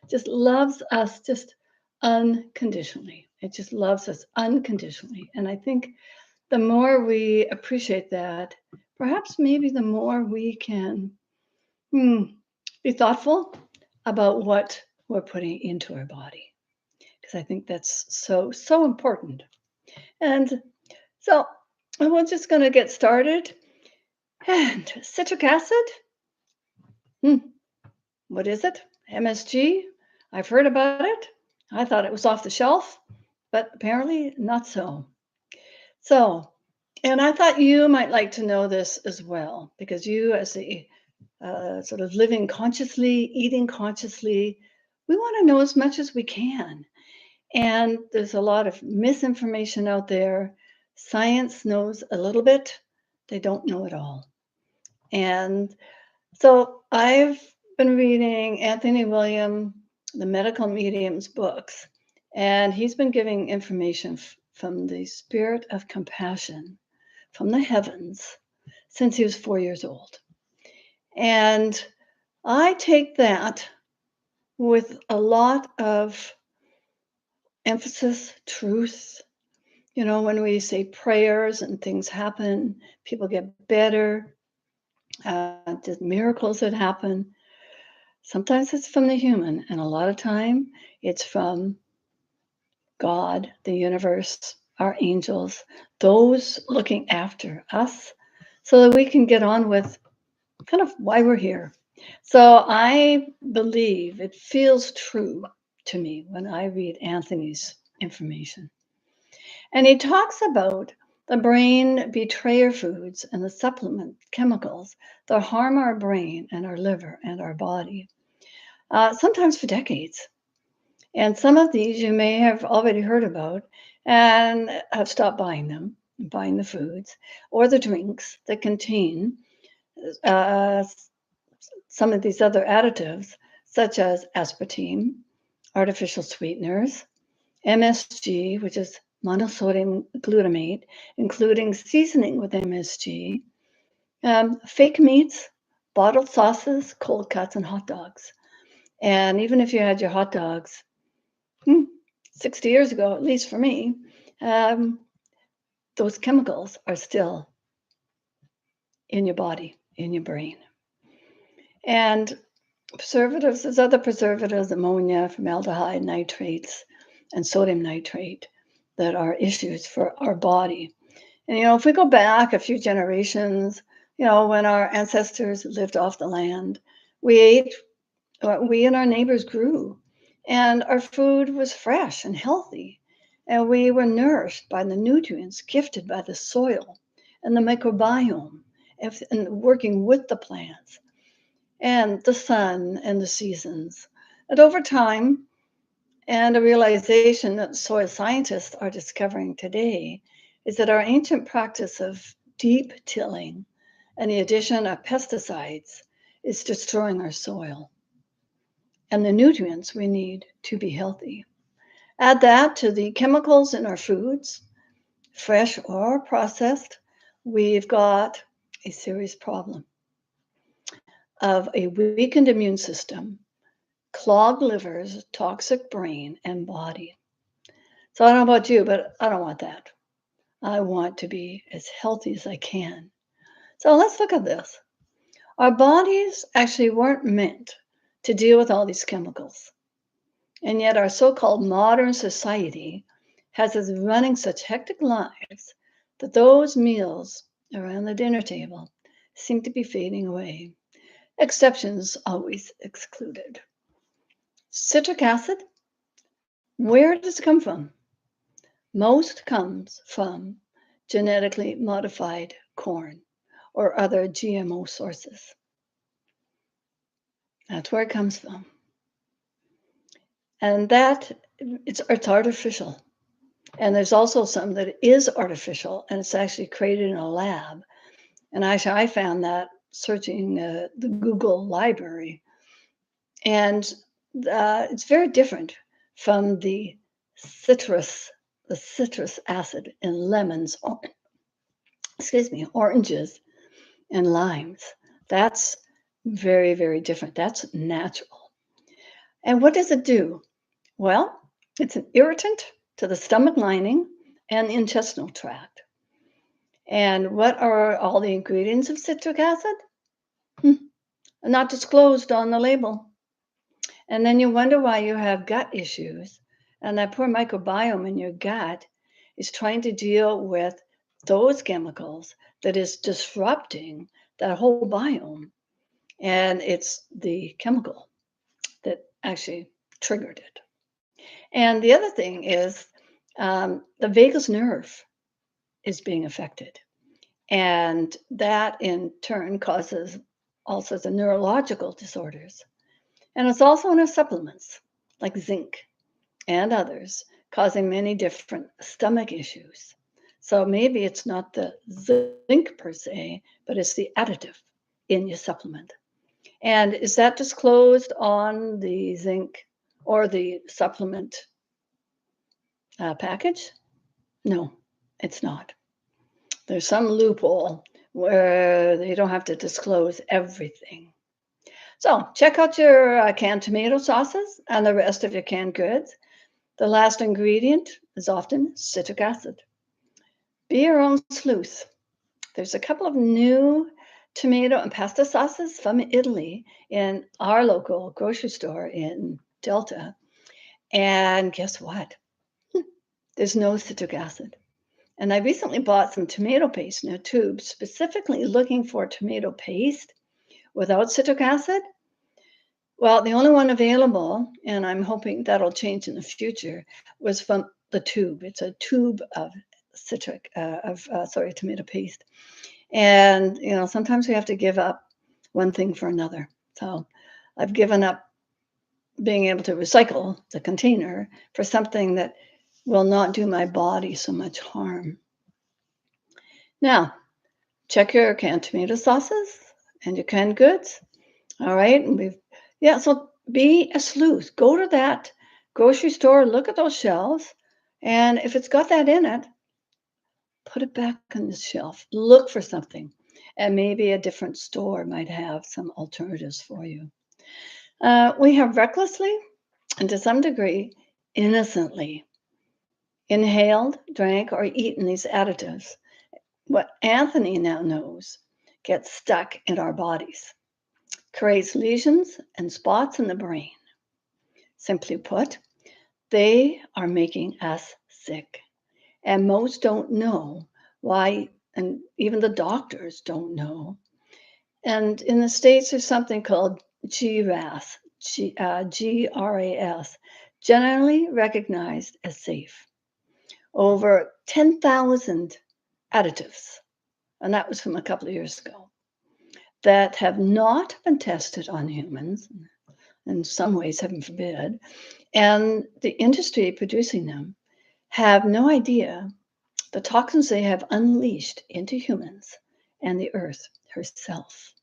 just loves us just unconditionally. It just loves us unconditionally. And I think the more we appreciate that, perhaps maybe the more we can hmm, be thoughtful about what we're putting into our body. Because I think that's so, so important. And so we're just going to get started. And citric acid, hmm, what is it? MSG? I've heard about it. I thought it was off the shelf, but apparently not so. So, and I thought you might like to know this as well, because you, as a sort of living consciously, eating consciously, we want to know as much as we can. And there's a lot of misinformation out there. Science knows a little bit, they don't know it all. And so I've been reading Anthony William, the Medical Medium's books, and he's been giving information from the spirit of compassion from the heavens since he was 4 years old. And I take that with a lot of emphasis, truth. You know, when we say prayers and things happen, people get better, just miracles that happen. Sometimes it's from the human, and a lot of time it's from God, the universe, our angels, those looking after us so that we can get on with kind of why we're here. So I believe it feels true to me when I read Anthony's information. And he talks about the brain betrayer foods and the supplement chemicals that harm our brain and our liver and our body, sometimes for decades. And some of these you may have already heard about and have stopped buying them, buying the foods or the drinks that contain uh, some of these other additives, such as aspartame, artificial sweeteners, MSG, which is monosodium glutamate, including seasoning with MSG, fake meats, bottled sauces, cold cuts, and hot dogs. And even if you had your hot dogs 60 years ago, at least for me, um, those chemicals are still in your body, in your brain. And preservatives, there's other preservatives, ammonia, formaldehyde, nitrates, and sodium nitrate that are issues for our body. And, you know, if we go back a few generations, you know, when our ancestors lived off the land, we ate what we and our neighbors grew, and our food was fresh and healthy. And we were nourished by the nutrients gifted by the soil and the microbiome, and working with the plants and the sun and the seasons. And over time, and a realization that soil scientists are discovering today is that our ancient practice of deep tilling and the addition of pesticides is destroying our soil and the nutrients we need to be healthy. Add that to the chemicals in our foods, fresh or processed, we've got a serious problem of a weakened immune system, clogged livers, toxic brain, and body. So I don't know about you, but I don't want that. I want to be as healthy as I can. So let's look at this. Our bodies actually weren't meant to deal with all these chemicals. And yet our so-called modern society has us running such hectic lives that those meals around the dinner table seem to be fading away. Exceptions always excluded. Citric acid, where does it come from? Most comes from genetically modified corn or other GMO sources. That's where it comes from. And that it's artificial. And there's also some that is artificial and it's actually created in a lab. And actually, I found that searching the Google library. And it's very different from citrus, the citrus acid in lemons, oranges and limes. That's very, very different. That's natural. And what does it do? Well, it's an irritant to the stomach lining and the intestinal tract. And what are all the ingredients of citric acid? Hmm, not disclosed on the label. And then you wonder why you have gut issues. And that poor microbiome in your gut is trying to deal with those chemicals that is disrupting that whole biome. And it's the chemical that actually triggered it. And the other thing is the vagus nerve is being affected. And that in turn causes all sorts of neurological disorders. And it's also in our supplements like zinc and others, causing many different stomach issues. So maybe it's not the zinc per se, but it's the additive in your supplement. And is that disclosed on the zinc or the supplement package? No, it's not. There's some loophole where they don't have to disclose everything. So check out your canned tomato sauces and the rest of your canned goods. The last ingredient is often citric acid. Be your own sleuth. There's a couple of new tomato and pasta sauces from Italy in our local grocery store in Delta. And guess what? There's no citric acid. And I recently bought some tomato paste in a tube, specifically looking for tomato paste without citric acid. Well, the only one available, and I'm hoping that'll change in the future, was from the tube. It's a tube of tomato paste. And, sometimes we have to give up one thing for another. So I've given up being able to recycle the container for something that will not do my body so much harm. Now, check your canned tomato sauces and your canned goods. All right. And so be a sleuth. Go to that grocery store, look at those shelves. And if it's got that in it, put it back on the shelf. Look for something. And maybe a different store might have some alternatives for you. We have recklessly and to some degree innocently inhaled, drank, or eaten these additives. What Anthony now knows gets stuck in our bodies, creates lesions and spots in the brain. Simply put, they are making us sick. And most don't know why, and even the doctors don't know. And in the States, there's something called GRAS, GRAS, generally recognized as safe. Over 10,000 additives, and that was from a couple of years ago, that have not been tested on humans, in some ways, heaven forbid, and the industry producing them have no idea the toxins they have unleashed into humans and the earth herself.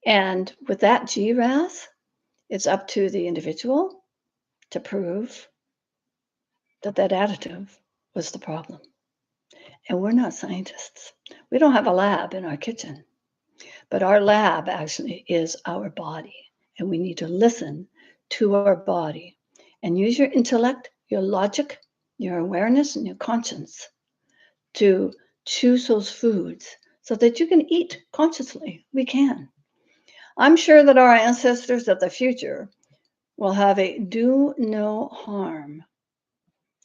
And with that GRAS, it's up to the individual to prove that that additive was the problem. And we're not scientists. We don't have a lab in our kitchen, but our lab actually is our body. And we need to listen to our body and use your intellect, your logic, your awareness, and your conscience to choose those foods so that you can eat consciously. We can. I'm sure that our ancestors of the future will have a do no harm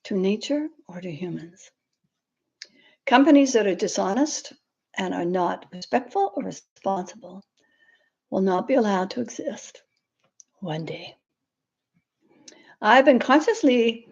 to nature or to humans. Companies that are dishonest and are not respectful or responsible will not be allowed to exist one day. I've been consciously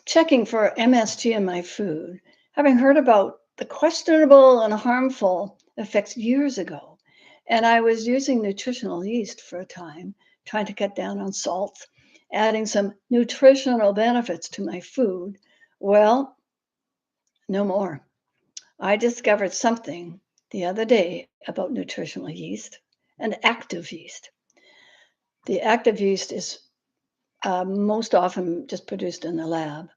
checking for MSG in my food, having heard about the questionable and harmful effects years ago. And I was using nutritional yeast for a time, trying to cut down on salts, adding some nutritional benefits to my food. Well, no more. I discovered something the other day about nutritional yeast and active yeast. The active yeast is most often just produced in the lab.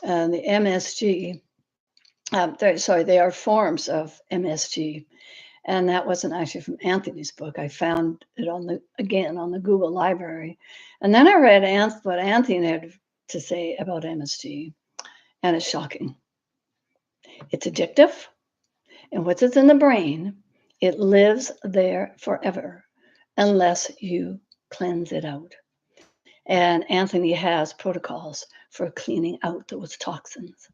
And the MSG, they are forms of MSG. And that wasn't actually from Anthony's book. I found it on the Google library. And then I read what Anthony had to say about MSG, and it's shocking. It's addictive, and once it's in the brain, it lives there forever unless you cleanse it out. And Anthony has protocols for cleaning out those toxins.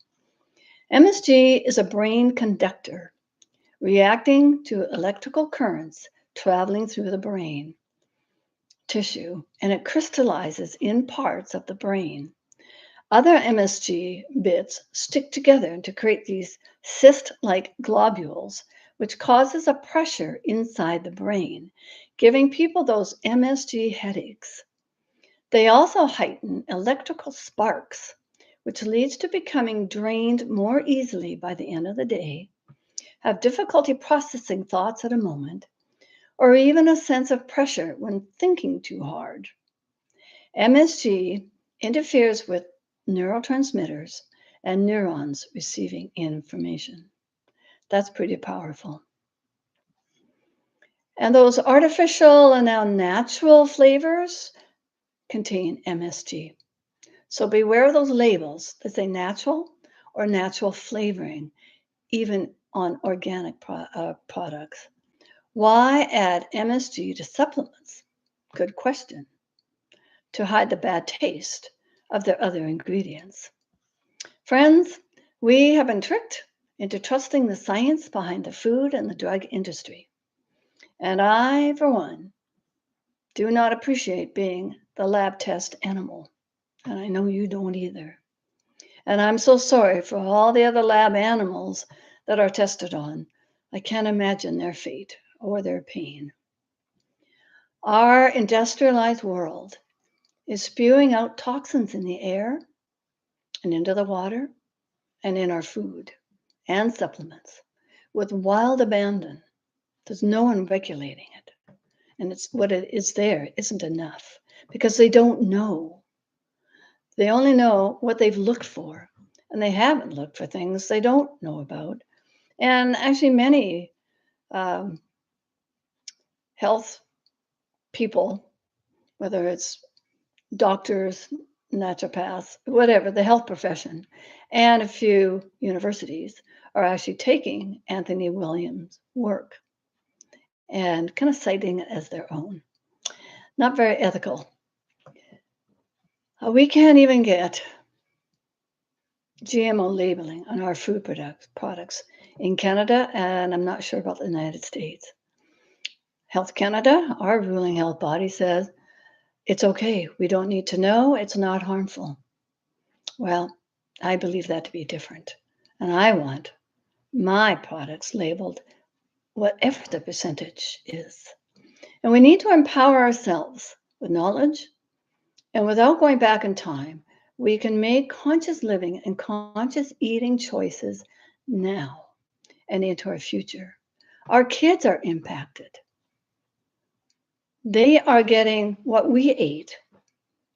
MSG is a brain conductor reacting to electrical currents traveling through the brain tissue, and it crystallizes in parts of the brain. Other MSG bits stick together to create these cyst-like globules, which causes a pressure inside the brain, giving people those MSG headaches. They also heighten electrical sparks, which leads to becoming drained more easily by the end of the day, have difficulty processing thoughts at a moment, or even a sense of pressure when thinking too hard. MSG interferes with neurotransmitters and neurons receiving information. That's pretty powerful. And those artificial and now natural flavors contain MSG. So beware of those labels that say natural or natural flavoring, even on organic products. Why add MSG to supplements? Good question. To hide the bad taste of their other ingredients. Friends, we have been tricked into trusting the science behind the food and the drug industry. And I, for one, do not appreciate being the lab test animal. And I know you don't either. And I'm so sorry for all the other lab animals that are tested on. I can't imagine their fate or their pain. Our industrialized world is spewing out toxins in the air and into the water and in our food and supplements with wild abandon. There's no one regulating it. And it's what it is there isn't enough because they don't know. They only know what they've looked for, and they haven't looked for things they don't know about. And actually, many health people, whether it's doctors, naturopaths, whatever, the health profession, and a few universities are actually taking Anthony Williams' work and kind of citing it as their own. Not very ethical. We can't even get GMO labeling on our food products in Canada, and I'm not sure about the United States. Health Canada, our ruling health body, says it's okay. We don't need to know. It's not harmful. Well, I believe that to be different. And I want my products labeled whatever the percentage is. And we need to empower ourselves with knowledge. And without going back in time, we can make conscious living and conscious eating choices now and into our future. Our kids are impacted. They are getting what we ate,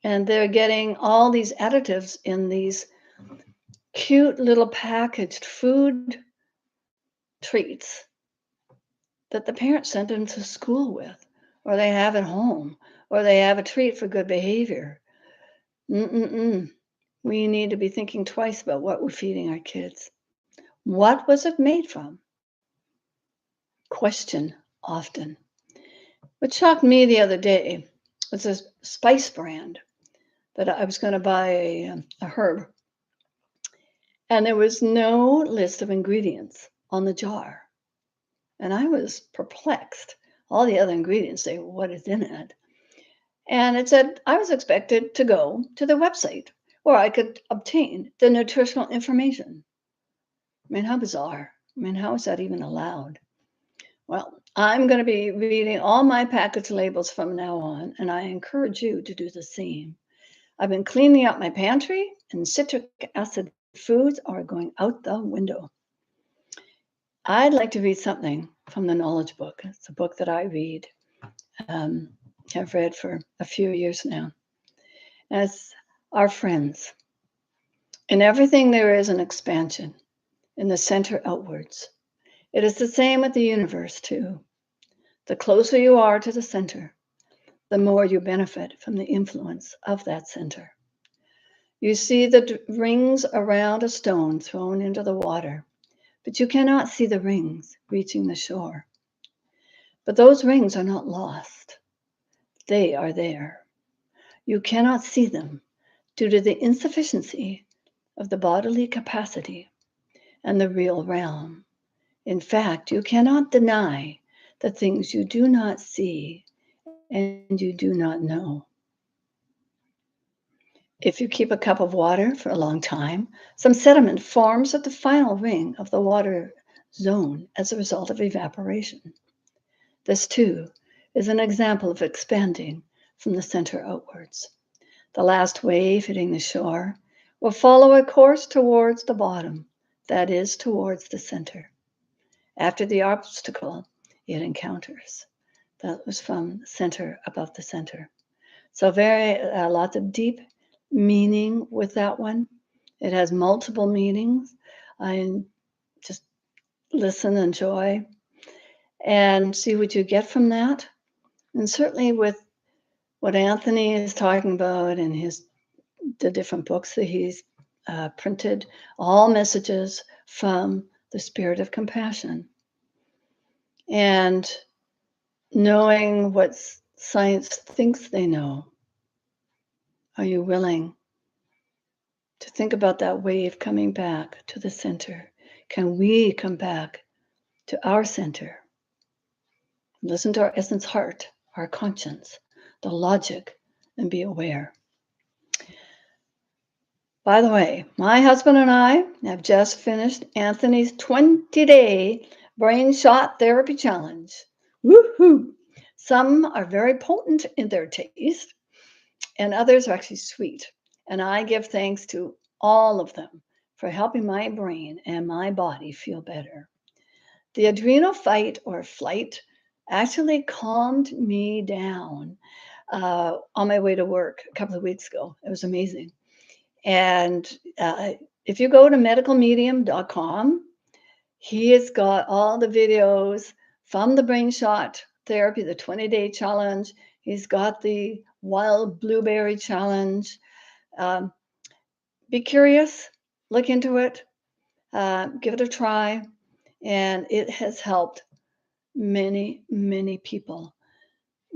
and they're getting all these additives in these cute little packaged food treats that the parents sent them to school with, or they have at home, or they have a treat for good behavior. We need to be thinking twice about what we're feeding our kids. What was it made from? Question often. What shocked me the other day was a spice brand that I was going to buy a herb, and there was no list of ingredients on the jar. And I was perplexed. All the other ingredients say what is in it. And it said I was expected to go to the website where I could obtain the nutritional information. I mean, how bizarre. I mean, how is that even allowed? Well, I'm going to be reading all my package labels from now on, and I encourage you to do the same. I've been cleaning up my pantry, and citric acid foods are going out the window. I'd like to read something from the Knowledge Book. It's a book that I read, have read for a few years now. As our friends. In everything there is an expansion, in the center outwards. It is the same with the universe, too. The closer you are to the center, the more you benefit from the influence of that center. You see the rings around a stone thrown into the water, but you cannot see the rings reaching the shore. But those rings are not lost. They are there. You cannot see them due to the insufficiency of the bodily capacity and the real realm. In fact, you cannot deny the things you do not see and you do not know. If you keep a cup of water for a long time, some sediment forms at the final ring of the water zone as a result of evaporation. This, too, is an example of expanding from the center outwards. The last wave hitting the shore will follow a course towards the bottom, that is, towards the center, after the obstacle it encounters. That was from the center, above the center. So lots of deep meaning with that one. It has multiple meanings. I just listen, enjoy, and see what you get from that. And certainly with what Anthony is talking about in the different books that he's printed, all messages from the spirit of compassion. And knowing what science thinks they know. Are you willing to think about that wave coming back to the center? Can we come back to our center? Listen to our essence heart, our conscience, the logic, and be aware. By the way, my husband and I have just finished Anthony's 20-day brain shot therapy challenge. Woohoo! Some are very potent in their taste, and others are actually sweet. And I give thanks to all of them for helping my brain and my body feel better. The adrenal fight or flight actually calmed me down on my way to work a couple of weeks ago. It was amazing. And if you go to medicalmedium.com, he has got all the videos from the brain shot therapy, the 20-day challenge. He's got the wild blueberry challenge. Be curious, look into it, give it a try. And it has helped many, many people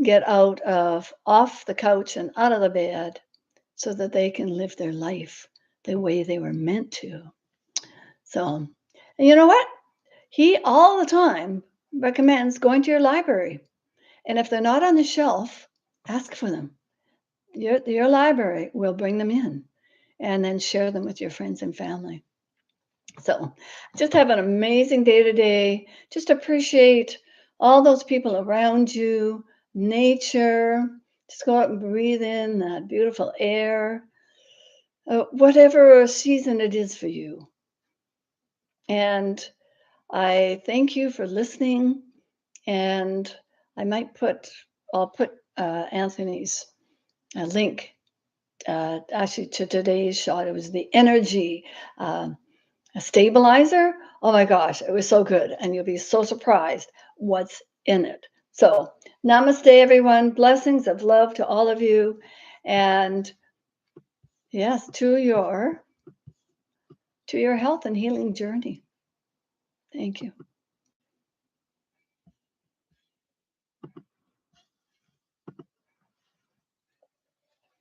get off the couch and out of the bed so that they can live their life the way they were meant to. So, and you know what? He all the time recommends going to your library. And if they're not on the shelf, ask for them. Your library will bring them in and then share them with your friends and family. So just have an amazing day today. Just appreciate all those people around you, nature. Just go out and breathe in that beautiful air, whatever season it is for you. And I thank you for listening. And I'll put Anthony's link actually to today's shot. It was the energy a stabilizer. Oh my gosh, it was so good. And you'll be so surprised what's in it. So namaste, everyone. Blessings of love to all of you. And yes, to your health and healing journey. Thank you.